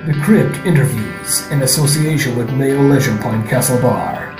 The Crypt interviews in association with Mayo Leisure Point Castle Bar.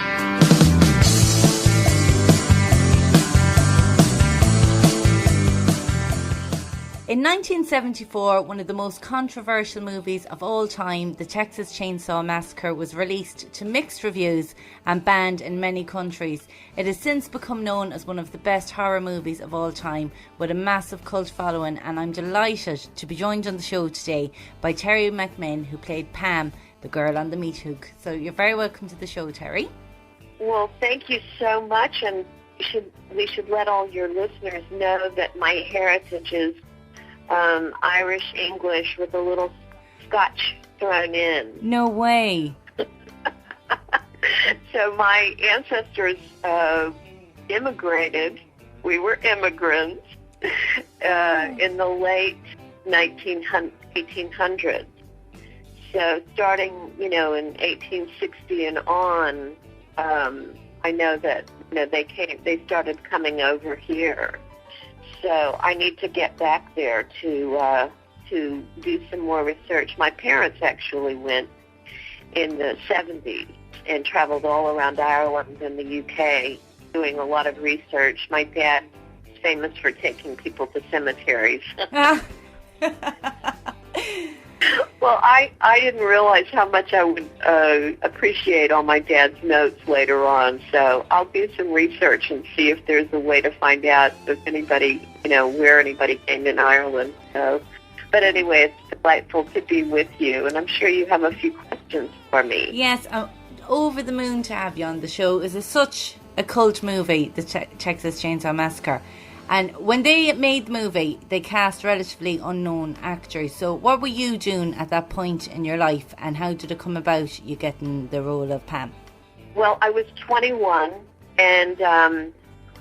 In 1974, one of the most controversial movies of all time, The Texas Chainsaw Massacre, was released to mixed reviews and banned in many countries. It has since become known as one of the best horror movies of all time, with a massive cult following, and I'm delighted to be joined on the show today by Teri McMinn, who played Pam, the girl on the meat hook. So you're very welcome to the show, Teri. Well, thank you so much, and we should let all your listeners know that my heritage is Irish English with a little Scotch thrown in. No way. So my ancestors immigrated. We were immigrants in the late 1800s. So starting, in 1860 and on, I know that they started coming over here. So I need to get back there to do some more research. My parents actually went in the 70s and traveled all around Ireland and the UK doing a lot of research. My dad is famous for taking people to cemeteries. Well, I didn't realize how much I would appreciate all my dad's notes later on, so I'll do some research and see if there's a way to find out if anybody, where anybody came in Ireland. So, but anyway, it's delightful to be with you, and I'm sure you have a few questions for me. Yes, I'm over the moon to have you on the show. It's such a cult movie, the Texas Chainsaw Massacre. And when they made the movie, they cast relatively unknown actors. So what were you doing at that point in your life, and how did it come about you getting the role of Pam? Well, I was 21, and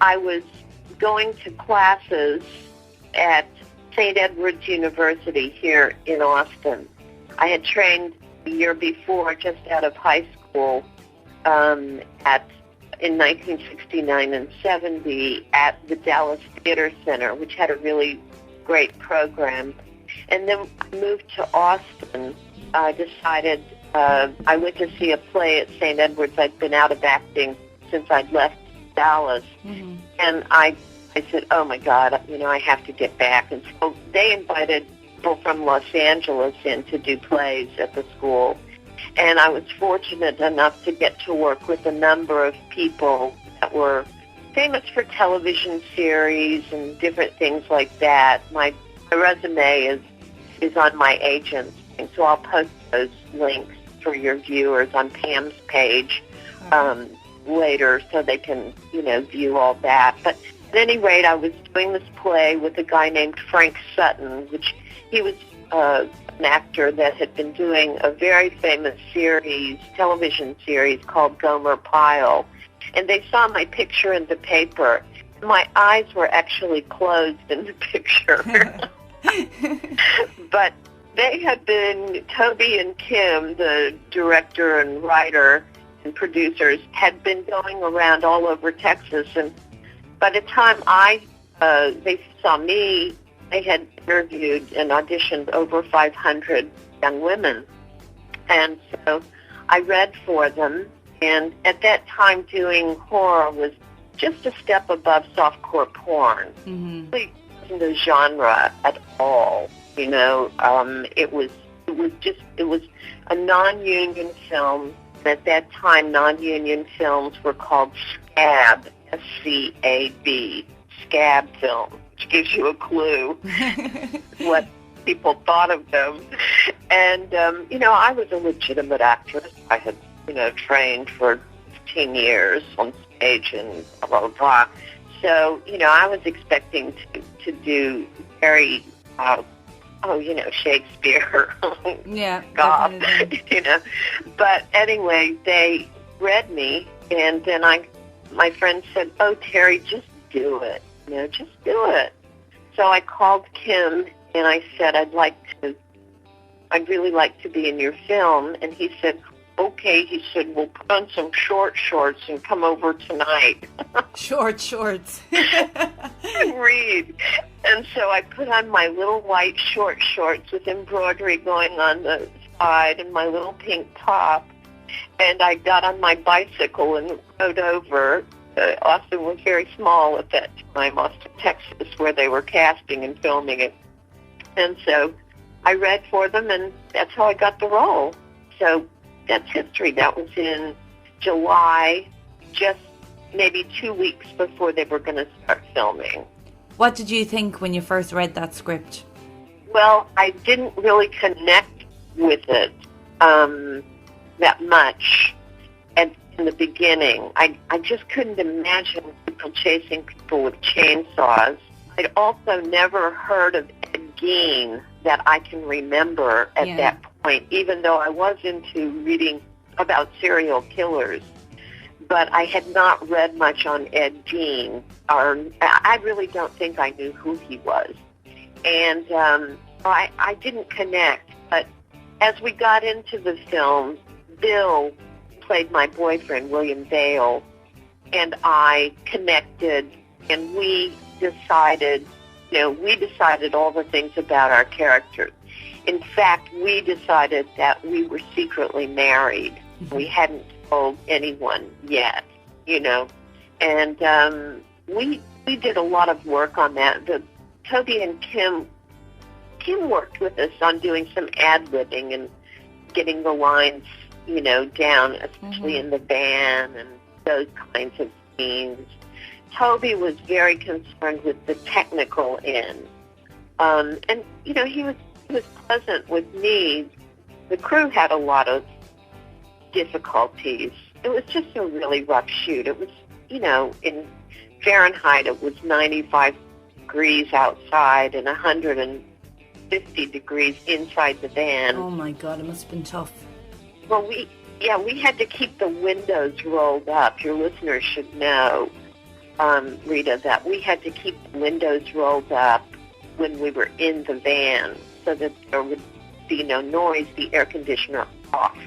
I was going to classes at St. Edward's University here in Austin. I had trained the year before, just out of high school, in 1969 and 70 at the Dallas Theater Center, which had a really great program. And then I moved to Austin. I decided I went to see a play at St. Edward's. I'd been out of acting since I'd left Dallas. Mm-hmm. And I said, oh, my God, I have to get back. And so they invited people from Los Angeles in to do plays at the school. And I was fortunate enough to get to work with a number of people that were famous for television series and different things like that. My resume is on my agent's, and so I'll post those links for your viewers on Pam's page later so they can, view all that. But at any rate, I was doing this play with a guy named Frank Sutton, which he was an actor that had been doing a very famous television series called Gomer Pyle. And they saw my picture in the paper. My eyes were actually closed in the picture. But they had been, Toby and Kim, the director and writer and producers, had been going around all over Texas. And by the time they saw me, they had interviewed and auditioned over 500 young women. And so I read for them. And at that time, doing horror was just a step above softcore porn. Mm-hmm. It wasn't a genre at all. It was a non-union film. At that time, non-union films were called SCAB, S-C-A-B, SCAB film, which gives you a clue what people thought of them. And, I was a legitimate actress. I had, trained for 15 years on stage and blah, blah, blah. So, I was expecting to do very, Shakespeare. Yeah. God, But anyway, they read me, and then my friend said, oh, Teri, just do it. Just do it. So I called Kim, and I said, I'd really like to be in your film. And he said, okay, he said, we'll put on some short shorts and come over tonight. Short shorts. And read. And so I put on my little white short shorts with embroidery going on the side and my little pink top. And I got on my bicycle and rode over. Austin was very small at that time, Austin, Texas, where they were casting and filming it. And so I read for them, and that's how I got the role. So that's history. That was in July, just maybe 2 weeks before they were going to start filming. What did you think when you first read that script? Well, I didn't really connect with it that much in the beginning. I just couldn't imagine people chasing people with chainsaws. I'd also never heard of Ed Gein that I can remember at that point, even though I was into reading about serial killers. But I had not read much on Ed Gein, or I really don't think I knew who he was. And I didn't connect. But as we got into the film, Bill played my boyfriend, William Bale, and I connected, and we decided all the things about our characters. In fact, we decided that we were secretly married. Mm-hmm. We hadn't told anyone yet, and we did a lot of work on that. Toby and Kim worked with us on doing some ad-libbing and getting the lines, down, especially in the van and those kinds of scenes. Toby was very concerned with the technical end. And, he was pleasant with me. The crew had a lot of difficulties. It was just a really rough shoot. It was, in Fahrenheit, it was 95 degrees outside and 150 degrees inside the van. Oh, my God, it must have been tough. Well, we had to keep the windows rolled up. Your listeners should know, Rita, that we had to keep the windows rolled up when we were in the van so that there would be no noise, the air conditioner off.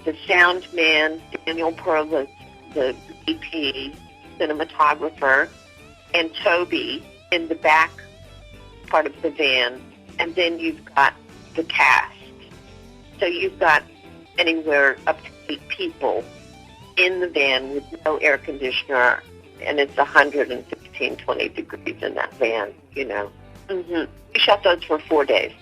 The sound man, Daniel Perlis, the EP, cinematographer, and Toby in the back part of the van. And then you've got the cast. So you've got anywhere up to 8 people in the van with no air conditioner, and it's 115, 20 degrees in that van, Mm-hmm. We shot those for 4 days.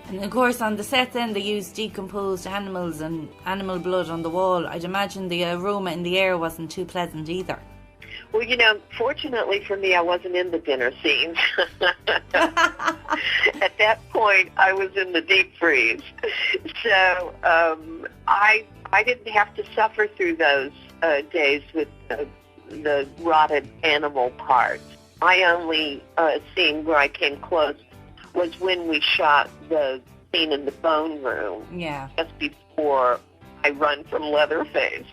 And of course on the set then they used decomposed animals and animal blood on the wall. I'd imagine the aroma in the air wasn't too pleasant either. Well, fortunately for me, I wasn't in the dinner scenes. At that point, I was in the deep freeze. So I didn't have to suffer through those days with the rotted animal parts. My only scene where I came close was when we shot the scene in the bone room. Yeah. Just before I run from Leatherface.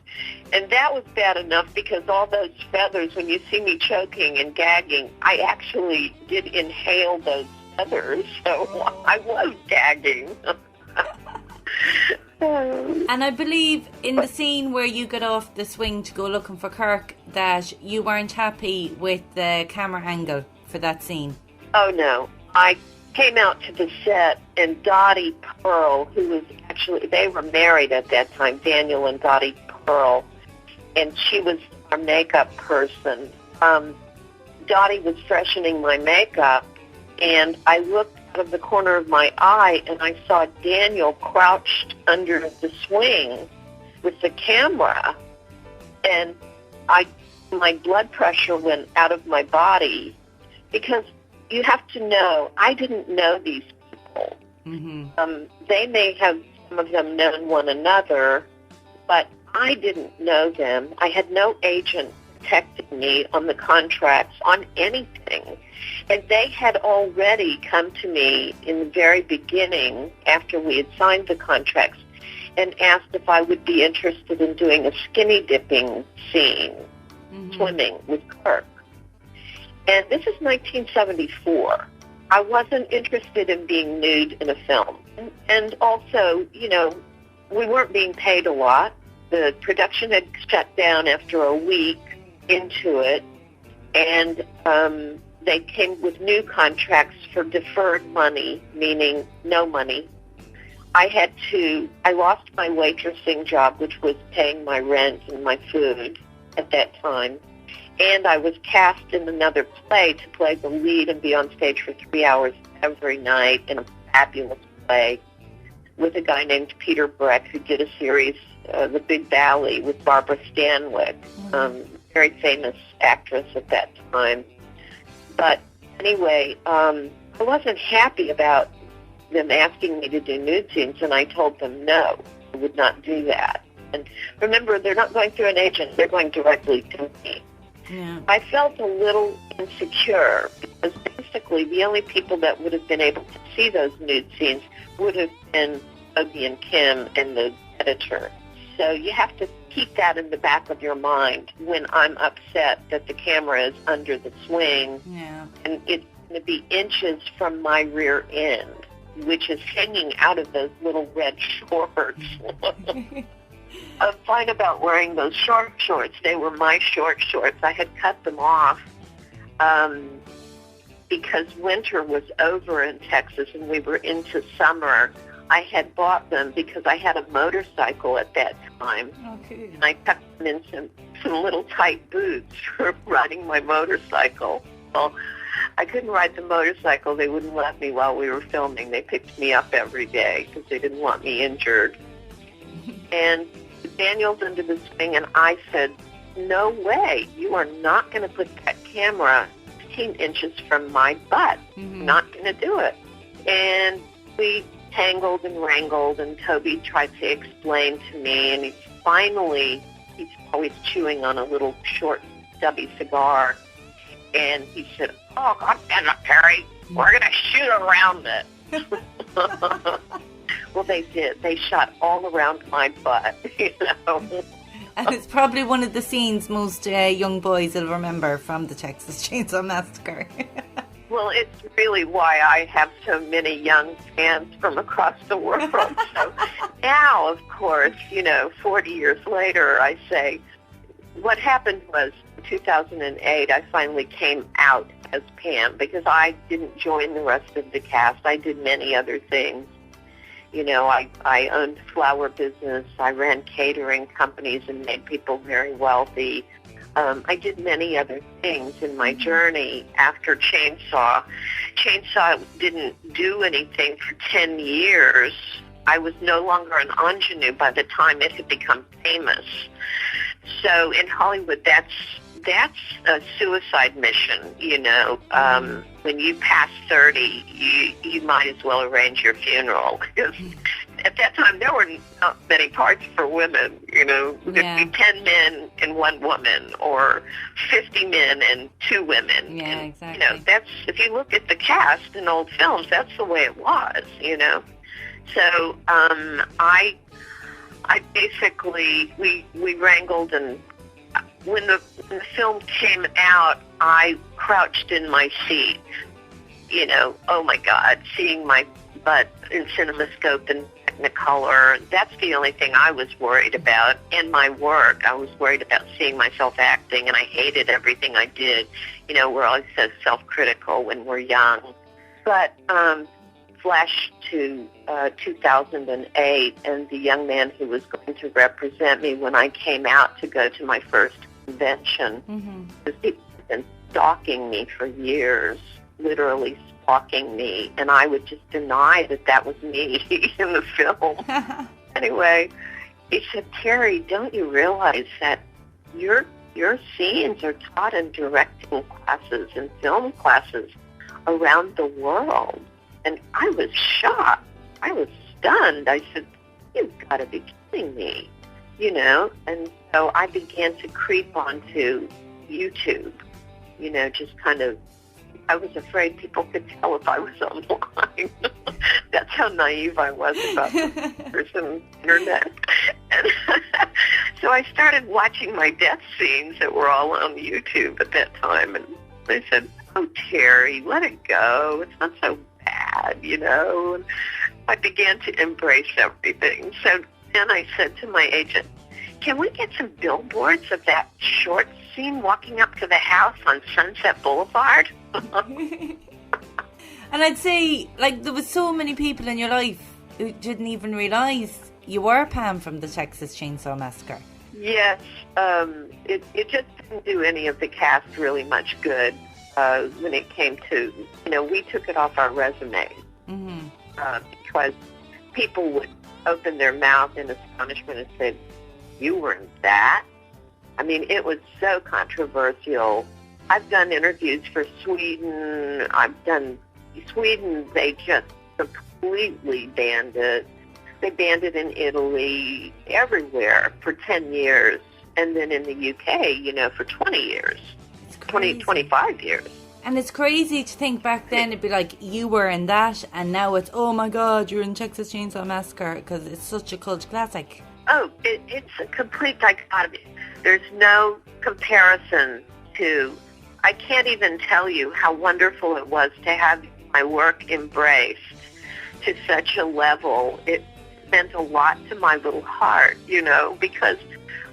And that was bad enough because all those feathers, when you see me choking and gagging, I actually did inhale those feathers, so I was gagging. And I believe in the scene where you got off the swing to go looking for Kirk that you weren't happy with the camera angle for that scene. Oh, no. I came out to the set, and Dottie Pearl, who was they were married at that time, Daniel and Dottie Pearl, and she was our makeup person. Dottie was freshening my makeup, and I looked out of the corner of my eye, and I saw Daniel crouched under the swing with the camera, and my blood pressure went out of my body because you have to know, I didn't know these people. Mm-hmm. They may have, some of them, known one another, but I didn't know them. I had no agent protecting me on the contracts, on anything. And they had already come to me in the very beginning, after we had signed the contracts, and asked if I would be interested in doing a skinny dipping scene, swimming with Kirk. And this is 1974. I wasn't interested in being nude in a film. And also, we weren't being paid a lot. the production had shut down after a week into it, and they came with new contracts for deferred money, meaning no money. I lost my waitressing job, which was paying my rent and my food at that time, and I was cast in another play to play the lead and be on stage for 3 hours every night in a fabulous play with a guy named Peter Breck, who did a series, The Big Valley, with Barbara Stanwyck, very famous actress at that time. But anyway, I wasn't happy about them asking me to do nude scenes, and I told them no, I would not do that. And remember, they're not going through an agent, they're going directly to me. Yeah. I felt a little insecure because basically the only people that would have been able to see those nude scenes would have been Toby and Kim and the editor. So you have to keep that in the back of your mind when I'm upset that the camera is under the swing, and it's going to be inches from my rear end, which is hanging out of those little red shorts. I'm fine about wearing those short shorts. They were my short shorts. I had cut them off because winter was over in Texas and we were into summer. I had bought them because I had a motorcycle at that time. Okay. And I tucked them in some little tight boots for riding my motorcycle. Well, I couldn't ride the motorcycle. They wouldn't let me while we were filming. They picked me up every day because they didn't want me injured. And Daniel's under the swing, and I said, no way. You are not going to put that camera 15 inches from my butt. Not going to do it. And we tangled and wrangled, and Toby tried to explain to me, and he's always chewing on a little short, stubby cigar, and he said, oh, God damn it, Teri, we're going to shoot around it. Well, they did. They shot all around my butt, you know. And it's probably one of the scenes most young boys will remember from the Texas Chainsaw Massacre. Well, it's really why I have so many young fans from across the world. So now, of course, 40 years later, I say, what happened was in 2008, I finally came out as Pam because I didn't join the rest of the cast. I did many other things. I owned a flower business. I ran catering companies and made people very wealthy. I did many other things in my journey after Chainsaw. Chainsaw didn't do anything for 10 years. I was no longer an ingenue by the time it had become famous. So in Hollywood, that's a suicide mission, When you pass 30, you might as well arrange your funeral. Because at that time, there were not many parts for women, There'd be 10 men and 1 woman, or 50 men and 2 women. Yeah, and, exactly. that's, if you look at the cast in old films, that's the way it was, So I basically, we wrangled, and when the film came out, I crouched in my seat, oh my God, seeing my butt in CinemaScope and Technicolor, that's the only thing I was worried about. In my work, I was worried about seeing myself acting, and I hated everything I did. We're always so self-critical when we're young. But flash to 2008, and the young man who was going to represent me when I came out to go to my first convention, because people had been stalking me for years, literally stalking me, and I would just deny that was me in the film. Anyway, he said, Teri, don't you realize that your scenes are taught in directing classes and film classes around the world? And I was shocked. I was stunned. I said, you've got to be kidding me, And so I began to creep onto YouTube, just kind of, I was afraid people could tell if I was online. That's how naive I was about the internet. And so I started watching my death scenes that were all on YouTube at that time. And they said, oh, Teri, let it go. It's not so bad, And I began to embrace everything. So then I said to my agent, can we get some billboards of that short scene walking up to the house on Sunset Boulevard? And I'd say, like, there was so many people in your life who didn't even realise you were Pam from the Texas Chainsaw Massacre. Yes, it just didn't do any of the cast really much good when it came to, we took it off our resume because people would open their mouth in astonishment and say, you were in that? I mean, it was so controversial. I've done interviews for Sweden. Sweden, they just completely banned it. They banned it in Italy, everywhere for 10 years. And then in the UK, for 20 years, 25 years. And it's crazy to think back then it'd be like, you were in that, and now it's, oh my God, you're in Texas Chainsaw Massacre, because it's such a cult classic. Oh, it's a complete dichotomy. There's no comparison to, I can't even tell you how wonderful it was to have my work embraced to such a level. It meant a lot to my little heart, because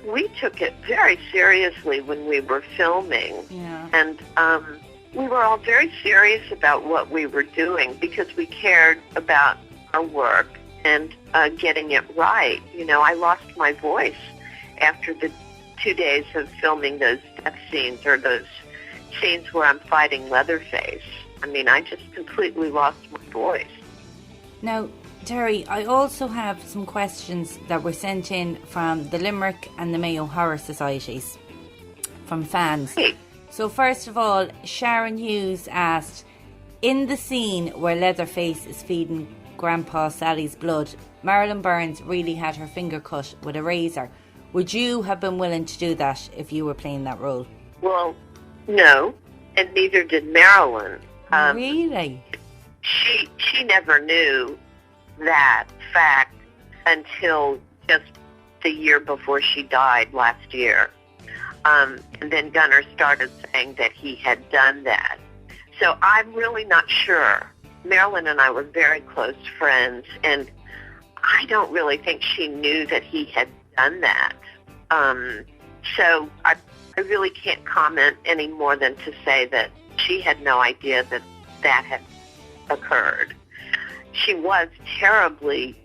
we took it very seriously when we were filming. Yeah. And we were all very serious about what we were doing because we cared about our work and getting it right. I lost my voice after the 2 days of filming those death scenes or those scenes where I'm fighting Leatherface. I mean, I just completely lost my voice. Now, Teri, I also have some questions that were sent in from the Limerick and the Mayo Horror Societies from fans. Hey. So first of all, Sharon Hughes asked, in the scene where Leatherface is feeding Grandpa Sally's blood, Marilyn Burns really had her finger cut with a razor. Would you have been willing to do that if you were playing that role? Well, no, and neither did Marilyn. Really? She never knew that fact until just the year before she died last year. And then Gunnar started saying that he had done that. So I'm really not sure. Marilyn and I were very close friends, and I don't really think she knew that he had done that. So I really can't comment any more than to say that she had no idea that that had occurred. She was terribly,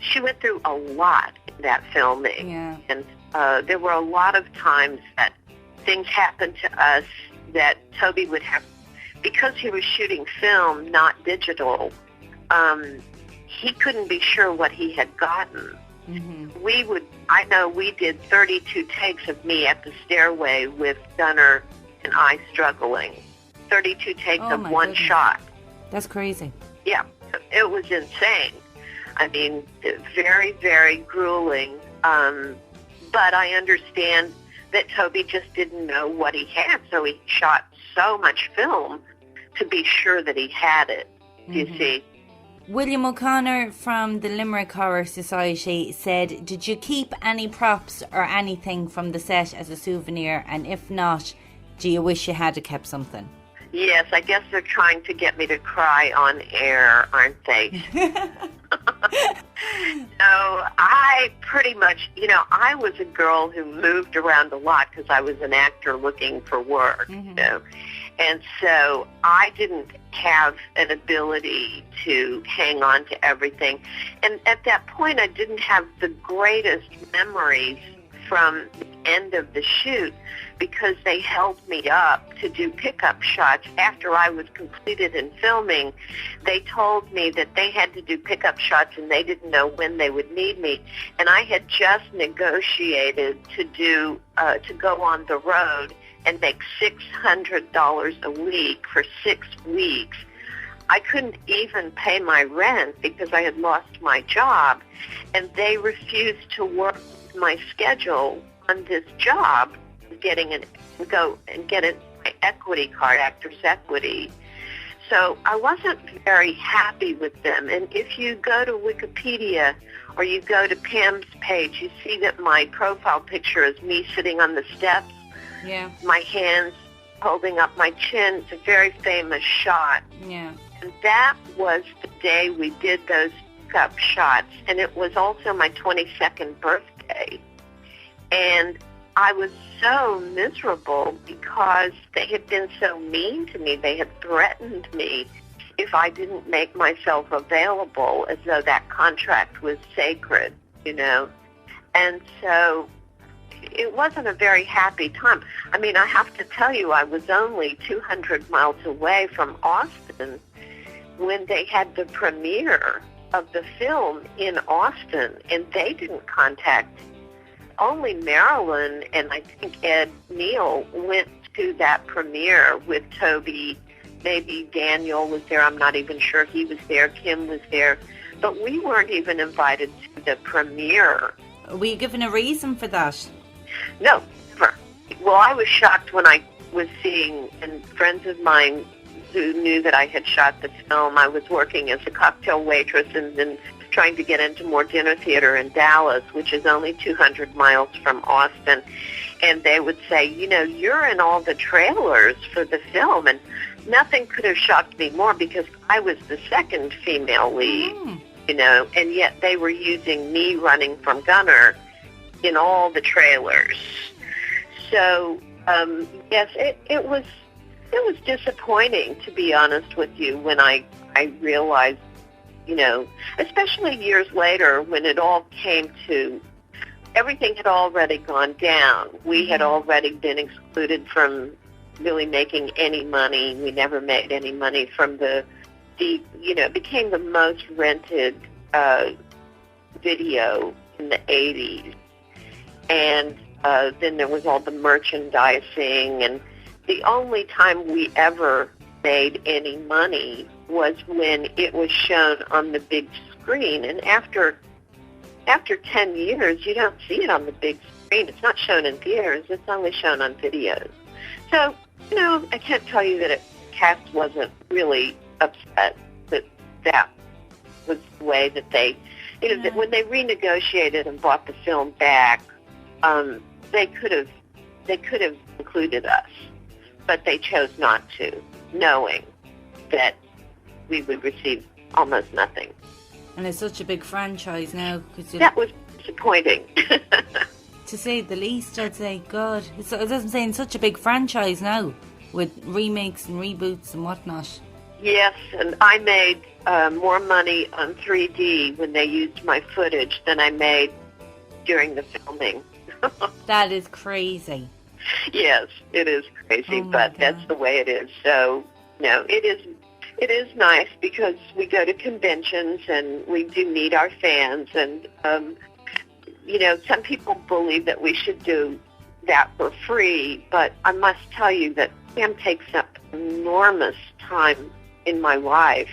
she went through a lot in that filming. Yeah. And there were a lot of times that things happened to us that Toby would have, because he was shooting film, not digital, he couldn't be sure what he had gotten. Mm-hmm. I know we did 32 takes of me at the stairway with Gunnar and I struggling. 32 takes of one goodness. Shot. That's crazy. Yeah, it was insane. I mean, very, very grueling. But I understand that Toby just didn't know what he had, so he shot so much film to be sure that he had it, you see. William O'Connor from the Limerick Horror Society said, did you keep any props or anything from the set as a souvenir? And if not, do you wish you had kept something? Yes, I guess they're trying to get me to cry on air, aren't they? No, I pretty much, I was a girl who moved around a lot because I was an actor looking for work, And so I didn't have an ability to hang on to everything. And at that point, I didn't have the greatest memories from the end of the shoot because they held me up to do pickup shots. After I was completed in filming, they told me that they had to do pickup shots and they didn't know when they would need me. And I had just negotiated to go on the road and make $600 a week for 6 weeks. I couldn't even pay my rent because I had lost my job, and they refused to work my schedule on this job, go and get my equity card, Actors Equity. So I wasn't very happy with them. And if you go to Wikipedia or you go to Pam's page, you see that my profile picture is me sitting on the steps. Yeah. My hands holding up my chin. It's a very famous shot. Yeah. And that was the day we did those makeup shots, and it was also my 22nd birthday. And I was so miserable because they had been so mean to me. They had threatened me if I didn't make myself available, as though that contract was sacred, And so it wasn't a very happy time. I mean, I have to tell you, I was only 200 miles away from Austin when they had the premiere of the film in Austin, and they didn't contact. Only Marilyn and I think Ed Neal went to that premiere with Toby. Maybe Daniel was there. I'm not even sure he was there. Kim was there. But we weren't even invited to the premiere. Were you given a reason for that? No, never. Well, I was shocked when I was seeing, and friends of mine who knew that I had shot the film, I was working as a cocktail waitress and then trying to get into more dinner theater in Dallas, which is only 200 miles from Austin. And they would say, you're in all the trailers for the film. And nothing could have shocked me more because I was the second female lead, and yet they were using me running from Gunner in all the trailers. So, yes, it was disappointing, to be honest with you, when I realized, especially years later when it all came to, everything had already gone down. We had already been excluded from really making any money. We never made any money from it became the most rented video in the 80s. And then there was all the merchandising, and the only time we ever made any money was when it was shown on the big screen. And after 10 years, you don't see it on the big screen. It's not shown in theaters. It's only shown on videos. So, I can't tell you that cast wasn't really upset that was the way that they, that when they renegotiated and bought the film back, they could have included us, but they chose not to, knowing that we would receive almost nothing. And it's such a big franchise now. That was disappointing. To say the least, I'd say. God, it doesn't say it's such a big franchise now, with remakes and reboots and whatnot. Yes, and I made more money on 3D when they used my footage than I made during the filming. That is crazy. Yes, it is crazy, but that's the way it is. So, it is nice because we go to conventions and we do meet our fans, and some people believe that we should do that for free, but I must tell you that Sam takes up enormous time in my life.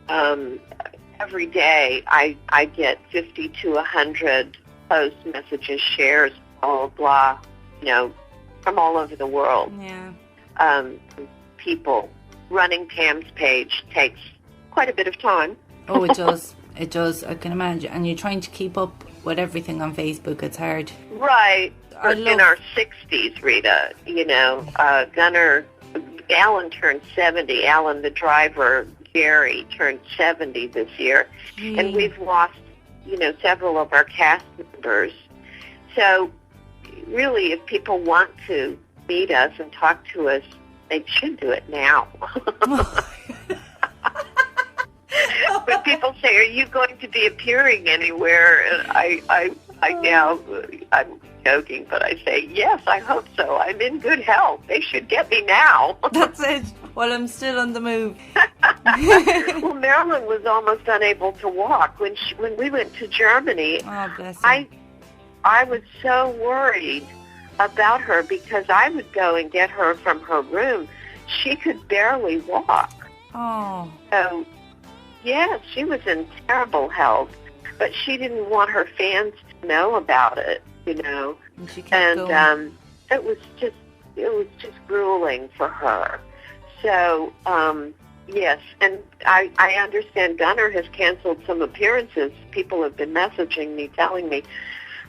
Every day I get 50 to 100 posts, messages, shares, blah, blah, from all over the world. Yeah. People. Running Pam's page takes quite a bit of time. Oh, it does. It does. I can imagine. And you're trying to keep up with everything on Facebook. It's hard. Right. In our 60s, Rita, Gunner, Alan turned 70. Alan, the driver, Gary, turned 70 this year. And we've lost, several of our cast members. So really, if people want to meet us and talk to us, they should do it now. When people say, "Are you going to be appearing anywhere?" And I'm joking, but I say, "Yes, I hope so. I'm in good health. They should get me now." That's it. Well, I'm still on the move. Well, Marilyn was almost unable to walk when we went to Germany. Oh, bless her. I was so worried about her because I would go and get her from her room. She could barely walk. Oh. So, yeah, she was in terrible health, but she didn't want her fans to know about it, And she kept going. It was just grueling for her. So, yes, and I understand Gunner has canceled some appearances. People have been messaging me, telling me.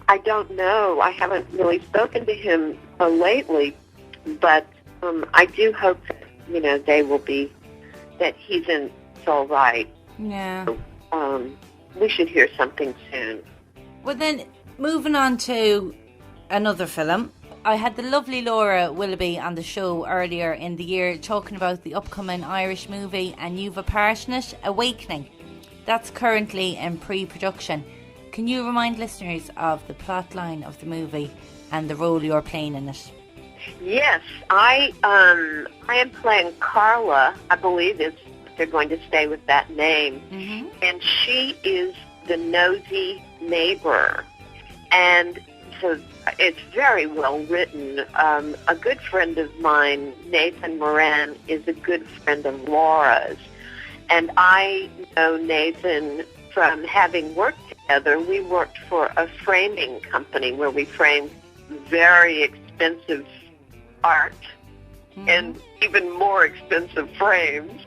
I don't know. I haven't really spoken to him lately, but I do hope that, they will be, that it's all right. Yeah. So, we should hear something soon. Well then, moving on to another film. I had the lovely Laura Willoughby on the show earlier in the year talking about the upcoming Irish movie, and you've a part in it, Awakening. That's currently in pre-production. Can you remind listeners of the plot line of the movie and the role you're playing in it? Yes, I am playing Carla, I believe they're going to stay with that name. Mm-hmm. And she is the nosy neighbor. And so it's very well written. A good friend of mine, Nathan Moran, is a good friend of Laura's. And I know Nathan from having worked together. We worked for a framing company where we framed very expensive art and even more expensive frames.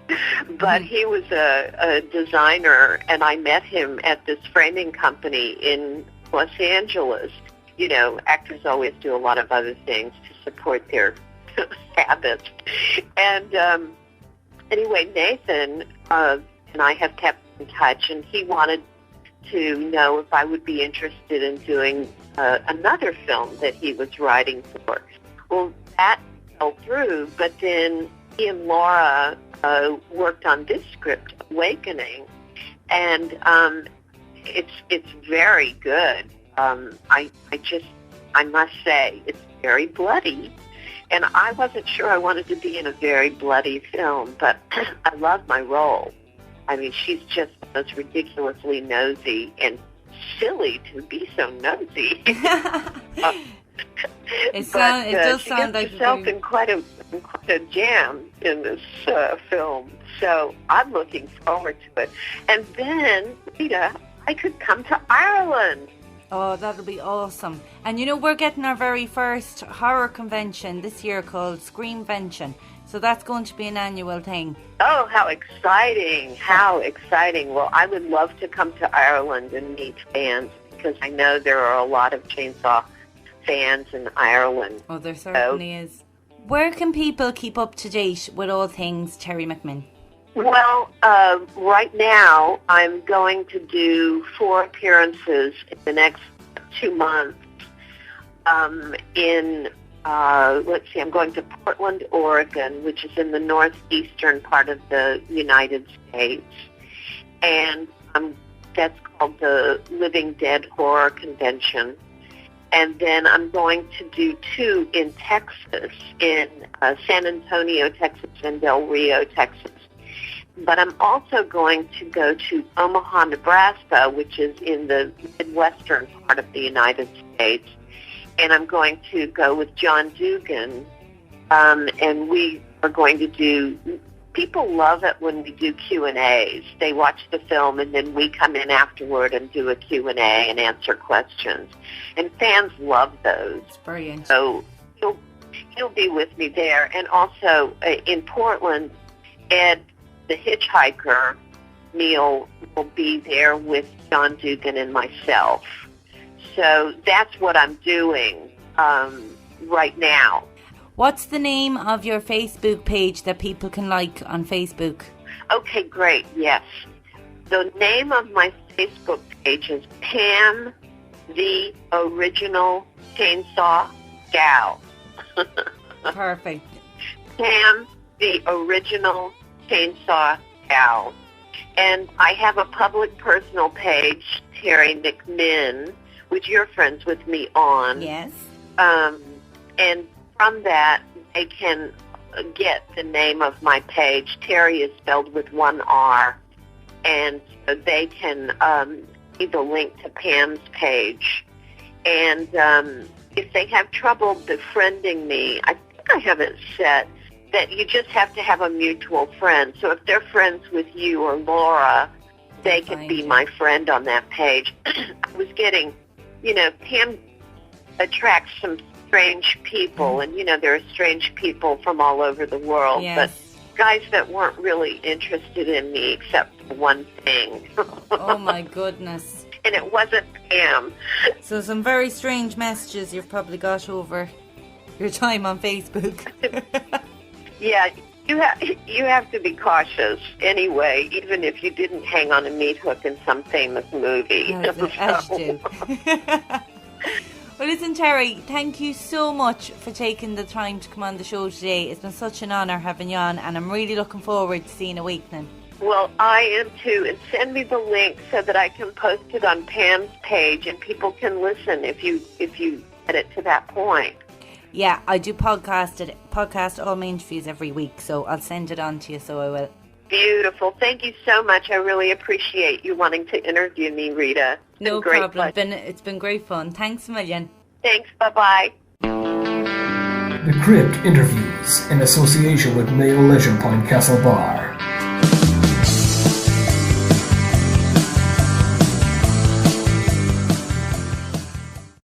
But he was a designer, and I met him at this framing company in Los Angeles. You know, actors always do a lot of other things to support their habits. And anyway, Nathan and I have kept in touch, and he wanted to know if I would be interested in doing another film that he was writing for. Well, that fell through, but then he and Laura worked on this script, Awakening, and it's very good. I must say, it's very bloody, and I wasn't sure I wanted to be in a very bloody film, but I love my role. I mean, she's just as ridiculously nosy and silly to be so nosy. It does sound like herself in quite a jam in this film. So I'm looking forward to it. And then, Rita, I could come to Ireland. Oh, that'll be awesome. And you know, we're getting our very first horror convention this year called Screamvention. So that's going to be an annual thing. Oh, how exciting. How exciting. Well, I would love to come to Ireland and meet fans, because I know there are a lot of Chainsaw fans in Ireland. Oh, there certainly is. Where can people keep up to date with all things Teri McMinn? Well, right now I'm going to do 4 appearances in the next 2 months I'm going to Portland, Oregon, which is in the northeastern part of the United States. And that's called the Living Dead Horror Convention. And then I'm going to do 2 in Texas, in San Antonio, Texas, and Del Rio, Texas. But I'm also going to go to Omaha, Nebraska, which is in the midwestern part of the United States. And I'm going to go with John Dugan, and we are going to do, people love it when we do Q&As. They watch the film, and then we come in afterward and do a Q&A and answer questions. And fans love those. It's brilliant. So he'll be with me there. And also in Portland, Ed, the hitchhiker, Neil, will be there with John Dugan and myself. So that's what I'm doing right now. What's the name of your Facebook page that people can like on Facebook? Okay, great, yes. The name of my Facebook page is Pam, the Original Chainsaw Gal. Perfect. Pam, the Original Chainsaw Gal. And I have a public personal page, Teri McMinn, which you're friends with me on. Yes. And from that, they can get the name of my page. Teri is spelled with 1 R. And so they can see the link to Pam's page. And if they have trouble befriending me, I think I have it set that you just have to have a mutual friend. So if they're friends with you or Laura, they can be my friend on that page. I was getting... You know, Pam attracts some strange people, and, you know, there are strange people from all over the world, but guys that weren't really interested in me except for one thing. Oh, my goodness. And it wasn't Pam. So some very strange messages you've probably got over your time on Facebook. Yeah, You have to be cautious anyway, even if you didn't hang on a meat hook in some famous movie. As you do. Well, listen, Terry, thank you so much for taking the time to come on the show today. It's been such an honour having you on, and I'm really looking forward to seeing Awakening. Well, I am too, and send me the link so that I can post it on Pam's page and people can listen if you get it to that point. Yeah, I do podcast all my interviews every week, so I'll send it on to you, so I will. Beautiful. Thank you so much. I really appreciate you wanting to interview me, Rita. No problem. It's been great fun. Thanks a million. Thanks. Bye-bye. The Crypt Interviews in association with Mayo Leisure Point Castle Bar.